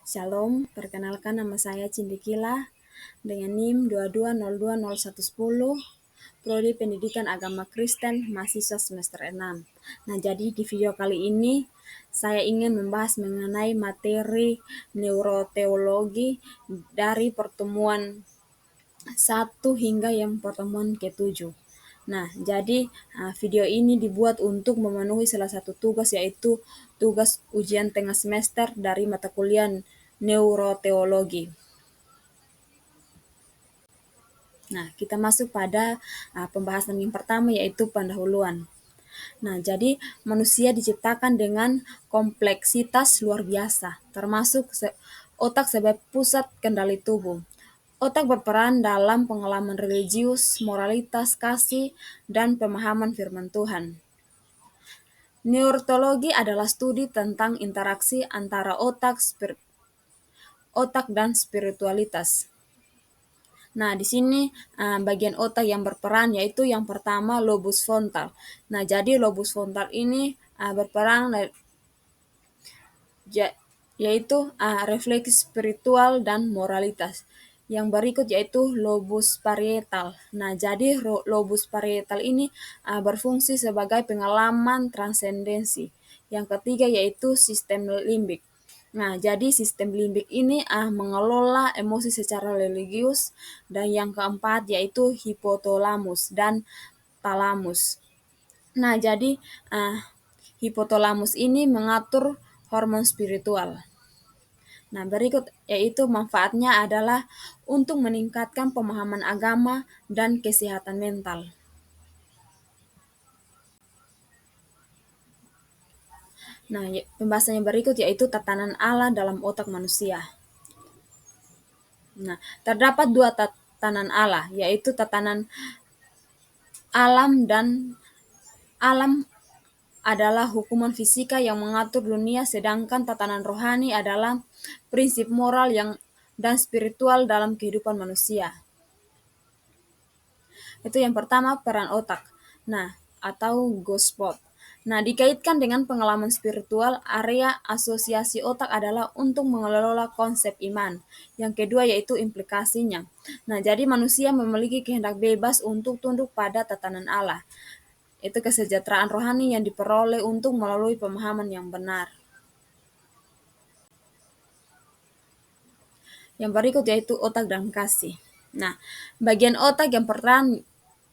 Shalom, perkenalkan nama saya Cindikila dengan NIM 22020110, Prodi Pendidikan Agama Kristen, mahasiswa semester 6. Nah, jadi di video kali ini saya ingin membahas mengenai materi neuroteologi dari pertemuan 1 hingga yang pertemuan ke-7. Nah, jadi video ini dibuat untuk memenuhi salah satu tugas, yaitu tugas ujian tengah semester dari mata kuliah neuroteologi. Nah, kita masuk pada pembahasan yang pertama, yaitu pendahuluan. Nah, jadi manusia diciptakan dengan kompleksitas luar biasa, termasuk otak sebagai pusat kendali tubuh. Otak berperan dalam pengalaman religius, moralitas, kasih, dan pemahaman firman Tuhan. Neurologi adalah studi tentang interaksi antara otak dan spiritualitas. Nah, di sini bagian otak yang berperan yaitu yang pertama lobus frontal. Nah, jadi lobus frontal ini berperan yaitu refleksi spiritual dan moralitas. Yang berikut yaitu lobus parietal. Nah, jadi lobus parietal ini berfungsi sebagai pengalaman transendensi. Yang ketiga yaitu sistem limbik. Nah, jadi sistem limbik ini mengelola emosi secara religius, dan yang keempat yaitu hipotalamus dan talamus. Nah, jadi hipotalamus ini mengatur hormon spiritual. Nah, berikut yaitu manfaatnya adalah untuk meningkatkan pemahaman agama dan kesehatan mental. Nah, pembahasannya berikut yaitu tatanan Allah dalam otak manusia. Nah, terdapat 2 tatanan Allah, yaitu tatanan alam dan alam adalah hukuman fisika yang mengatur dunia, sedangkan tatanan rohani adalah prinsip moral dan spiritual dalam kehidupan manusia. Itu yang pertama, peran otak. Nah, atau Godspot. Nah, dikaitkan dengan pengalaman spiritual, area asosiasi otak adalah untuk mengelola konsep iman. Yang kedua yaitu implikasinya. Nah, jadi manusia memiliki kehendak bebas untuk tunduk pada tatanan Allah. Itu kesejahteraan rohani yang diperoleh untuk melalui pemahaman yang benar. Yang berikut yaitu otak dan kasih. Nah, bagian otak yang berperan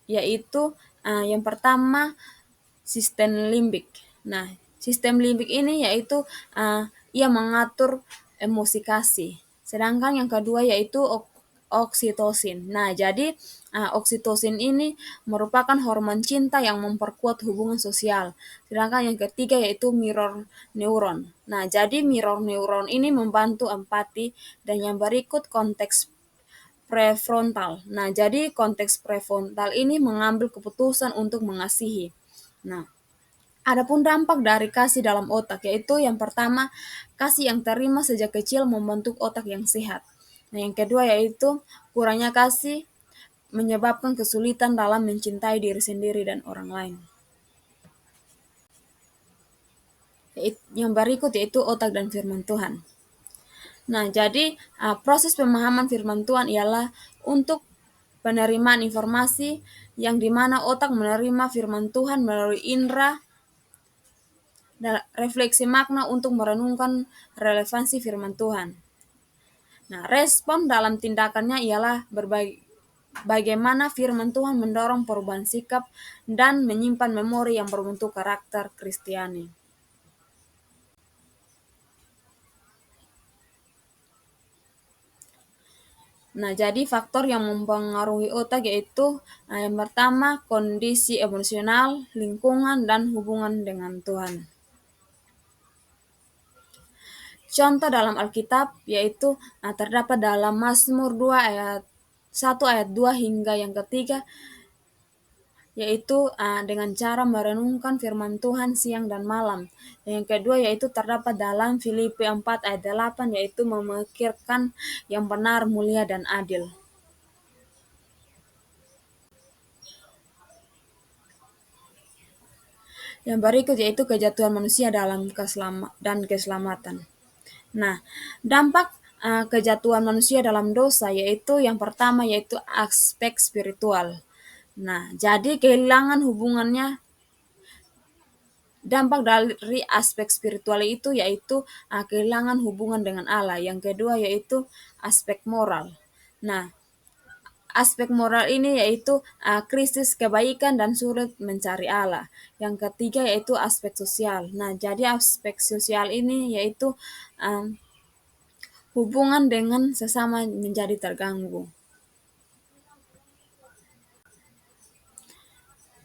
yaitu yang pertama sistem limbik. Nah, sistem limbik ini yaitu ia mengatur emosi kasih. Sedangkan yang kedua yaitu oksitosin. Nah, jadi oksitosin ini merupakan hormon cinta yang memperkuat hubungan sosial. Sedangkan yang ketiga yaitu mirror neuron. Nah, jadi mirror neuron ini membantu empati, dan yang berikut konteks prefrontal. Nah, jadi konteks prefrontal ini mengambil keputusan untuk mengasihi. Nah, adapun dampak dari kasih dalam otak yaitu yang pertama, kasih yang terima sejak kecil membentuk otak yang sehat. Nah, yang kedua yaitu kurangnya kasih menyebabkan kesulitan dalam mencintai diri sendiri dan orang lain. Yang berikut yaitu otak dan firman Tuhan. Nah, jadi proses pemahaman firman Tuhan ialah untuk penerimaan informasi, yang dimana otak menerima firman Tuhan melalui indera dan refleksi makna untuk merenungkan relevansi firman Tuhan. Nah, respon dalam tindakannya ialah bagaimana firman Tuhan mendorong perubahan sikap dan menyimpan memori yang berbentuk karakter Kristiani. Nah, jadi faktor yang mempengaruhi otak yaitu yang pertama kondisi emosional, lingkungan, dan hubungan dengan Tuhan. Contoh dalam Alkitab yaitu terdapat dalam Mazmur 2 ayat 1 ayat 2 hingga yang ketiga, yaitu dengan cara merenungkan firman Tuhan siang dan malam. Yang kedua yaitu terdapat dalam Filipi 4 ayat 8, yaitu memikirkan yang benar, mulia, dan adil. Yang berikut yaitu kejatuhan manusia dan keselamatan. Nah, dampak kejatuhan manusia dalam dosa yaitu yang pertama yaitu aspek spiritual. Nah, jadi kehilangan hubungannya. Dampak dari aspek spiritual itu yaitu kehilangan hubungan dengan Allah. Yang kedua yaitu aspek moral. Nah, aspek moral ini yaitu krisis kebaikan dan sulit mencari Allah. Yang ketiga yaitu aspek sosial. Nah, jadi aspek sosial ini yaitu um, hubungan dengan sesama menjadi terganggu.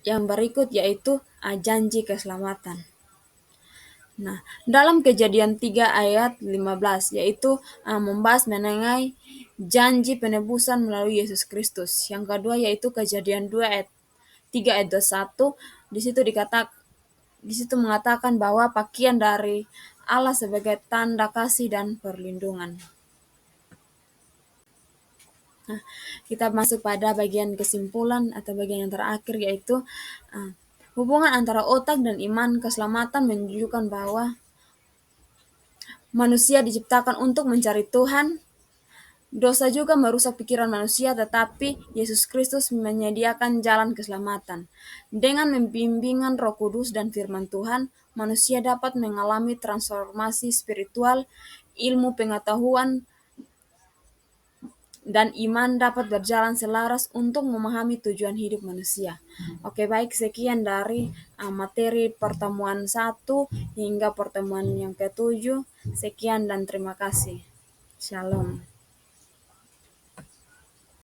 Yang berikut yaitu janji keselamatan. Nah, dalam Kejadian 3 ayat 15 yaitu membahas mengenai janji penebusan melalui Yesus Kristus. Yang kedua yaitu Kejadian 2 ayat 3 ayat 21 di situ mengatakan bahwa pakaian dari Allah sebagai tanda kasih dan perlindungan. Nah, kita masuk pada bagian kesimpulan atau bagian yang terakhir yaitu hubungan antara otak dan iman keselamatan menunjukkan bahwa manusia diciptakan untuk mencari Tuhan. Dosa juga merusak pikiran manusia, tetapi Yesus Kristus menyediakan jalan keselamatan. Dengan membimbingan Roh Kudus dan firman Tuhan, manusia dapat mengalami transformasi spiritual, ilmu pengetahuan, dan iman dapat berjalan selaras untuk memahami tujuan hidup manusia. Oke, baik, sekian dari materi pertemuan 1 hingga pertemuan yang ke-7. Sekian dan terima kasih. Shalom.